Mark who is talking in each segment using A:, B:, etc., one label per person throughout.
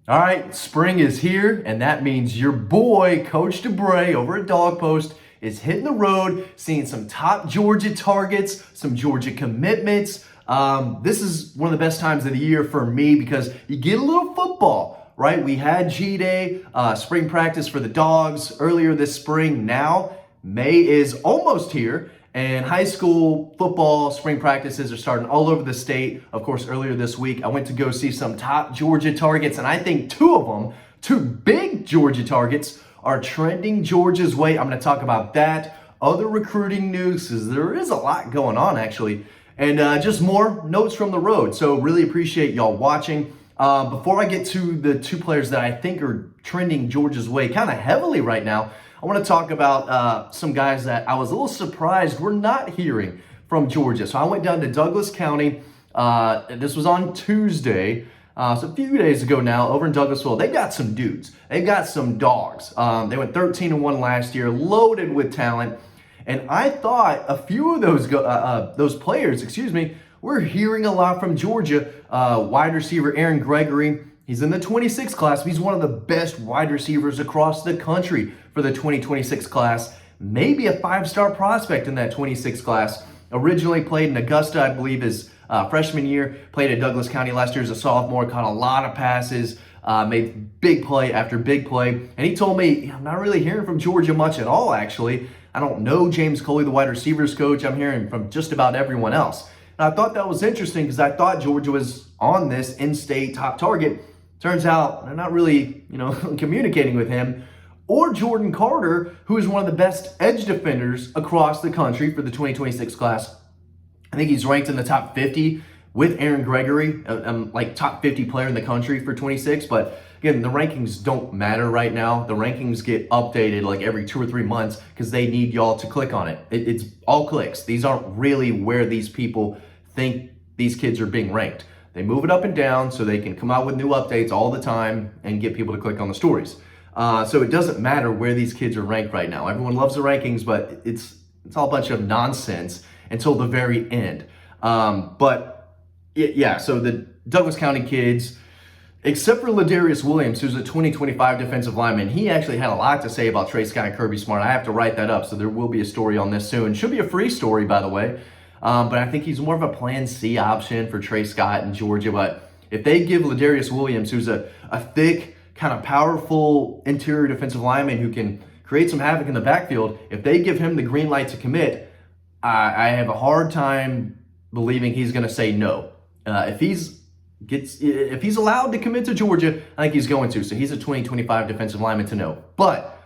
A: All right, spring is here, and that means your boy, Coach DeBray, over at Dawg Post, is hitting the road, seeing some top Georgia targets, some Georgia commitments. This is one of the best times of the year for me because you get a little football, right? We had G-Day, spring practice for the Dogs earlier this spring. Now, May is almost here. And high school football spring practices are starting all over the state. Of course, earlier this week, I went to go see some top Georgia targets, and I think two big Georgia targets, are trending Georgia's way. I'm going to talk about that, other recruiting news, because there is a lot going on, actually, and just more notes from the road. So really appreciate y'all watching. Before I get to the two players that I think are trending Georgia's way kind of heavily right now, I want to talk about some guys that I was a little surprised we're not hearing from Georgia. So I went down to Douglas County. This was on Tuesday. So a few days ago now, over in Douglasville. They got some dudes. They got some dogs. They went 13-1 last year, loaded with talent. And I thought a few of those players, we're hearing a lot from Georgia. Wide receiver Aaron Gregory. He's in the 26 class. He's one of the best wide receivers across the country for the 2026 class. Maybe a five-star prospect in that 26 class. Originally played in Augusta, I believe, his freshman year. Played at Douglas County last year as a sophomore. Caught a lot of passes. Made big play after big play. And he told me, I'm not really hearing from Georgia much at all, actually. I don't know James Coley, the wide receivers coach. I'm hearing from just about everyone else. And I thought that was interesting because I thought Georgia was on this in-state top target. Turns out they're not really, communicating with him. Or Jordan Carter, who is one of the best edge defenders across the country for the 2026 class. I think he's ranked in the top 50 with Aaron Gregory, like top 50 player in the country for 26. But again, the rankings don't matter right now. The rankings get updated like every 2 or 3 months because they need y'all to click on it. It's all clicks. These aren't really where these people think these kids are being ranked. They move it up and down so they can come out with new updates all the time and get people to click on the stories. So it doesn't matter where these kids are ranked right now. Everyone loves the rankings, but it's all a bunch of nonsense until the very end. So the Douglas County kids, except for Ladarius Williams, who's a 2025 defensive lineman, he actually had a lot to say about Trey Scott and Kirby Smart. I have to write that up, so there will be a story on this soon. Should be a free story, by the way. But I think he's more of a plan C option for Trey Scott in Georgia. But if they give Ladarius Williams, who's a thick, kind of powerful interior defensive lineman who can create some havoc in the backfield, if they give him the green light to commit, I have a hard time believing he's going to say no. If he's allowed to commit to Georgia, I think he's going to. So he's a 2025 defensive lineman to know. But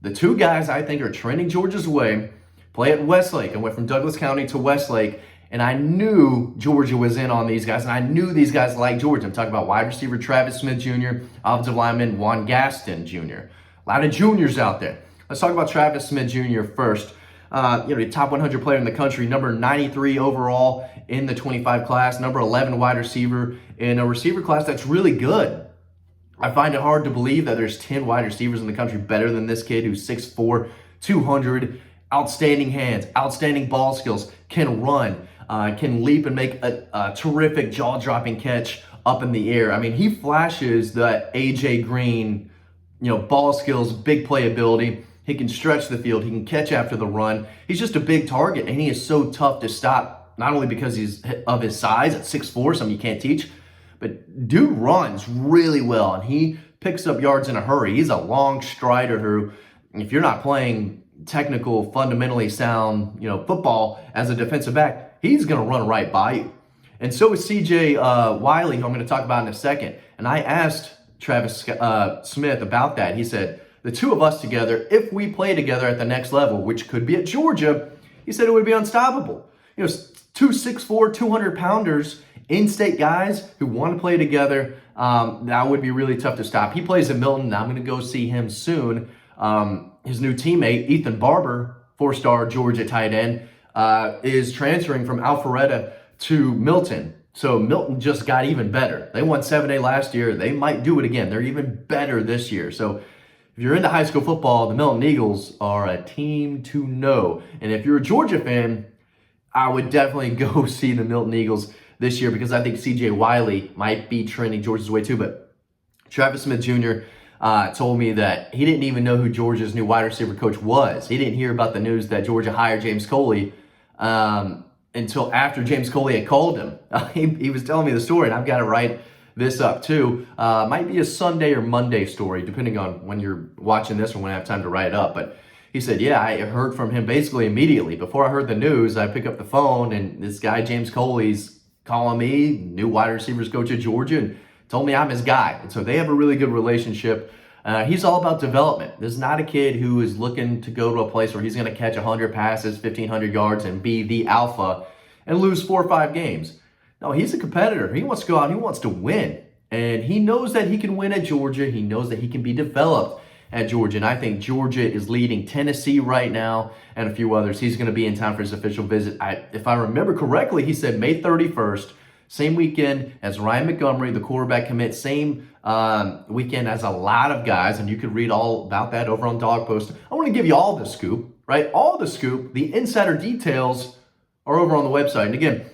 A: the two guys I think are trending Georgia's way play at Westlake. I went from Douglas County to Westlake, and I knew Georgia was in on these guys, and I knew these guys liked Georgia. I'm talking about wide receiver Travis Smith Jr., offensive lineman Juan Gaston Jr. A lot of juniors out there. Let's talk about Travis Smith Jr. first. The top 100 player in the country, number 93 overall in the 25 class, number 11 wide receiver in a receiver class that's really good. I find it hard to believe that there's 10 wide receivers in the country better than this kid who's 6'4", 200, outstanding hands, outstanding ball skills, can run, can leap and make a terrific jaw-dropping catch up in the air. I mean, he flashes the A.J. Green, ball skills, big playability. He can stretch the field. He can catch after the run. He's just a big target, and he is so tough to stop, not only because he's of his size at 6'4", something you can't teach, but dude runs really well, and he picks up yards in a hurry. He's a long strider who, if you're not playing technical, fundamentally sound, football as a defensive back, he's going to run right by you. And so is C.J. Wiley, who I'm going to talk about in a second. And I asked Travis Smith about that. He said, the two of us together, if we play together at the next level, which could be at Georgia, he said it would be unstoppable. Two 6'4", 200-pounders, in-state guys who want to play together, that would be really tough to stop. He plays at Milton, and I'm going to go see him soon. His new teammate, Ethan Barber, 4-star Georgia tight end, is transferring from Alpharetta to Milton. So Milton just got even better. They won 7A last year. They might do it again. They're even better this year. So if you're into high school football, the Milton Eagles are a team to know. And if you're a Georgia fan, I would definitely go see the Milton Eagles this year because I think C.J. Wiley might be trending Georgia's way too. But Travis Smith Jr. Told me that he didn't even know who Georgia's new wide receiver coach was. He didn't hear about the news that Georgia hired James Coley until after James Coley had called him. He was telling me the story, and I've got to write this up too. Might be a Sunday or Monday story, depending on when you're watching this or when I have time to write it up. But he said, yeah, I heard from him basically immediately. Before I heard the news, I pick up the phone, and this guy, James Coley's calling me, new wide receivers coach at Georgia, and told me I'm his guy. And so they have a really good relationship. He's all about development. This is not a kid who is looking to go to a place where he's going to catch 100 passes, 1,500 yards, and be the alpha and lose 4 or 5 games. No, he's a competitor. He wants to go out. He wants to win. And he knows that he can win at Georgia. He knows that he can be developed at Georgia. And I think Georgia is leading Tennessee right now and a few others. He's going to be in town for his official visit. If I remember correctly, he said May 31st, same weekend as Ryan Montgomery, the quarterback commit, same weekend as a lot of guys. And you could read all about that over on Dawg Post. I want to give you all the scoop, right? All the scoop. The insider details are over on the website. And again,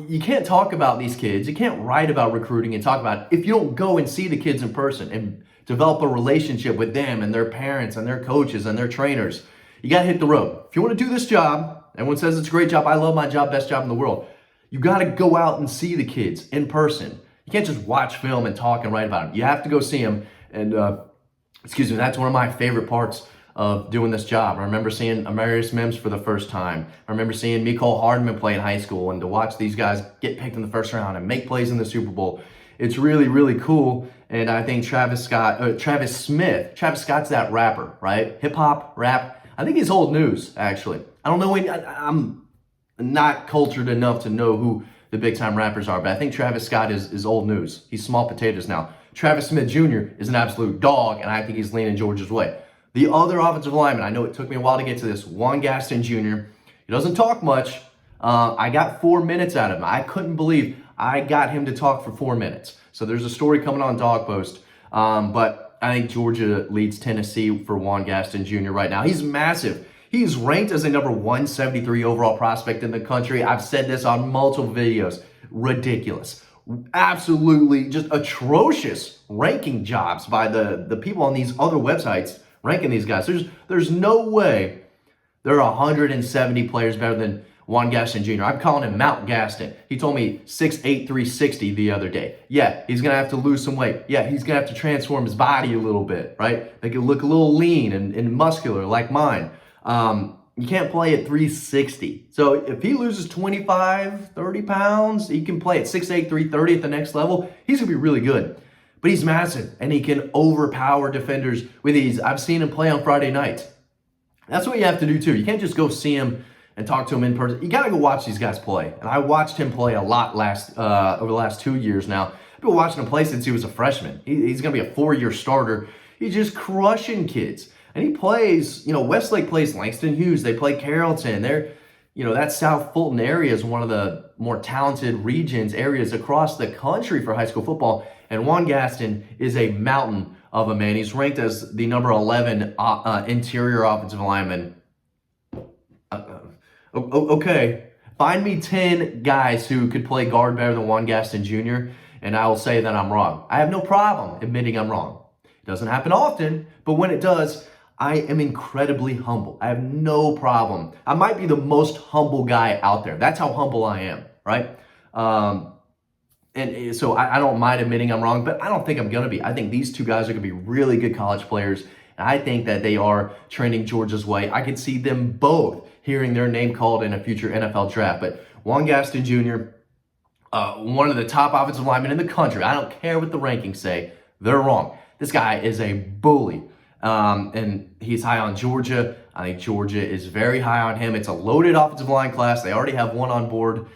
A: you can't talk about these kids. You can't write about recruiting and talk about it if you don't go and see the kids in person and develop a relationship with them and their parents and their coaches and their trainers. You got to hit the road. If you want to do this job, everyone says it's a great job. I love my job, best job in the world. You got to go out and see the kids in person. You can't just watch film and talk and write about them. You have to go see them. And, that's one of my favorite parts of doing this job. I remember seeing Amarius Mims for the first time. I remember seeing Mecole Hardman play in high school, and to watch these guys get picked in the first round and make plays in the Super Bowl. It's really, really cool. And I think Travis Scott's that rapper, right? Hip hop, rap. I think he's old news, actually. I don't know. I'm not cultured enough to know who the big time rappers are, but I think Travis Scott is old news. He's small potatoes now. Travis Smith Jr. is an absolute dog, and I think he's leaning Georgia's way. The other offensive lineman, I know it took me a while to get to this, Juan Gaston Jr. He doesn't talk much. I got 4 minutes out of him. I couldn't believe I got him to talk for 4 minutes. So there's a story coming on Dawg Post. But I think Georgia leads Tennessee for Juan Gaston Jr. right now. He's massive. He's ranked as a number 173 overall prospect in the country. I've said this on multiple videos. Ridiculous. Absolutely just atrocious ranking jobs by the people on these other websites ranking these guys. There's no way there are 170 players better than Juan Gaston Jr. I'm calling him Mount Gaston. He told me 6'8", 360 the other day. Yeah, he's going to have to lose some weight. Yeah, he's going to have to transform his body a little bit, right? Make it look a little lean and muscular like mine. You can't play at 360. So if he loses 25, 30 pounds, he can play at 6'8", 330 at the next level. He's going to be really good. But he's massive, and he can overpower defenders with ease. I've seen him play on Friday nights. That's what you have to do, too. You can't just go see him and talk to him in person. You got to go watch these guys play. And I watched him play a lot over the last 2 years now. I've been watching him play since he was a freshman. He's going to be a 4-year starter. He's just crushing kids. And he plays, Westlake plays Langston Hughes. They play Carrollton. They're, that South Fulton area is one of the more talented areas across the country for high school football. And Juan Gaston is a mountain of a man. He's ranked as the number 11 interior offensive lineman. Okay, find me 10 guys who could play guard better than Juan Gaston Jr., and I will say that I'm wrong. I have no problem admitting I'm wrong. It doesn't happen often, but when it does, I am incredibly humble. I have no problem. I might be the most humble guy out there. That's how humble I am, right? And so I don't mind admitting I'm wrong, but I don't think I'm going to be. I think these two guys are going to be really good college players, and I think that they are trending Georgia's way. I could see them both hearing their name called in a future NFL draft. But Juan Gaston Jr., one of the top offensive linemen in the country. I don't care what the rankings say. They're wrong. This guy is a bully. And he's high on Georgia. I think Georgia is very high on him. It's a loaded offensive line class. They already have one on board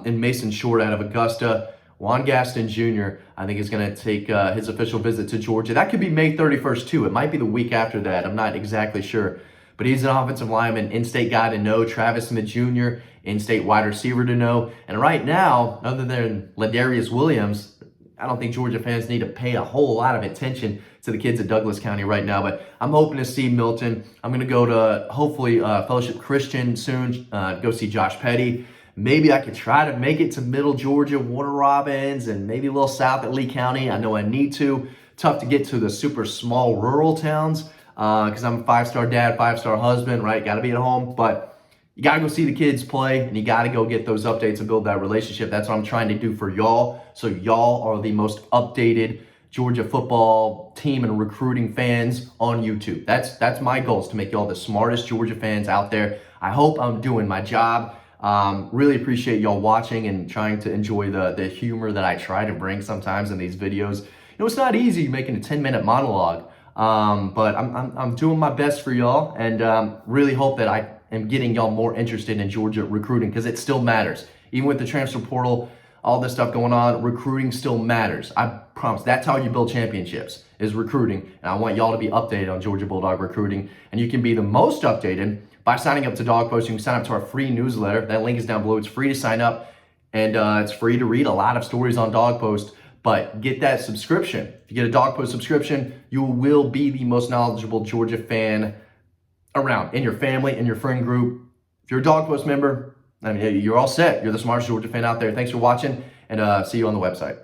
A: in Mason Short out of Augusta. Juan Gaston Jr., I think, is going to take his official visit to Georgia. That could be May 31st, too. It might be the week after that. I'm not exactly sure. But he's an offensive lineman, in-state guy to know. Travis Smith Jr., in-state wide receiver to know. And right now, other than Ladarius Williams, I don't think Georgia fans need to pay a whole lot of attention to the kids at Douglas County right now. But I'm hoping to see Milton. I'm going to go to, hopefully, Fellowship Christian soon, go see Josh Petty. Maybe I could try to make it to middle Georgia, Warner Robins, and maybe a little south at Lee County. I know I need to. Tough to get to the super small rural towns because I'm a 5-star dad, 5-star husband, right? Got to be at home. But you got to go see the kids play, and you got to go get those updates and build that relationship. That's what I'm trying to do for y'all. So y'all are the most updated Georgia football team and recruiting fans on YouTube. That's my goal, is to make y'all the smartest Georgia fans out there. I hope I'm doing my job. Really appreciate y'all watching and trying to enjoy the humor that I try to bring sometimes in these videos. You know, it's not easy making a 10-minute monologue, but I'm doing my best for y'all, and really hope that I am getting y'all more interested in Georgia recruiting, because it still matters. Even with the transfer portal, all this stuff going on, recruiting still matters. I promise. That's how you build championships, is recruiting. And I want y'all to be updated on Georgia Bulldog recruiting. And you can be the most updated by signing up to Dawg Post. You can sign up to our free newsletter. That link is down below. It's free to sign up, and it's free to read a lot of stories on Dawg Post. But get that subscription. If you get a Dawg Post subscription, you will be the most knowledgeable Georgia fan around, in your family, in your friend group. If you're a Dawg Post member, I mean, you're all set. You're the smartest Georgia fan out there. Thanks for watching, and see you on the website.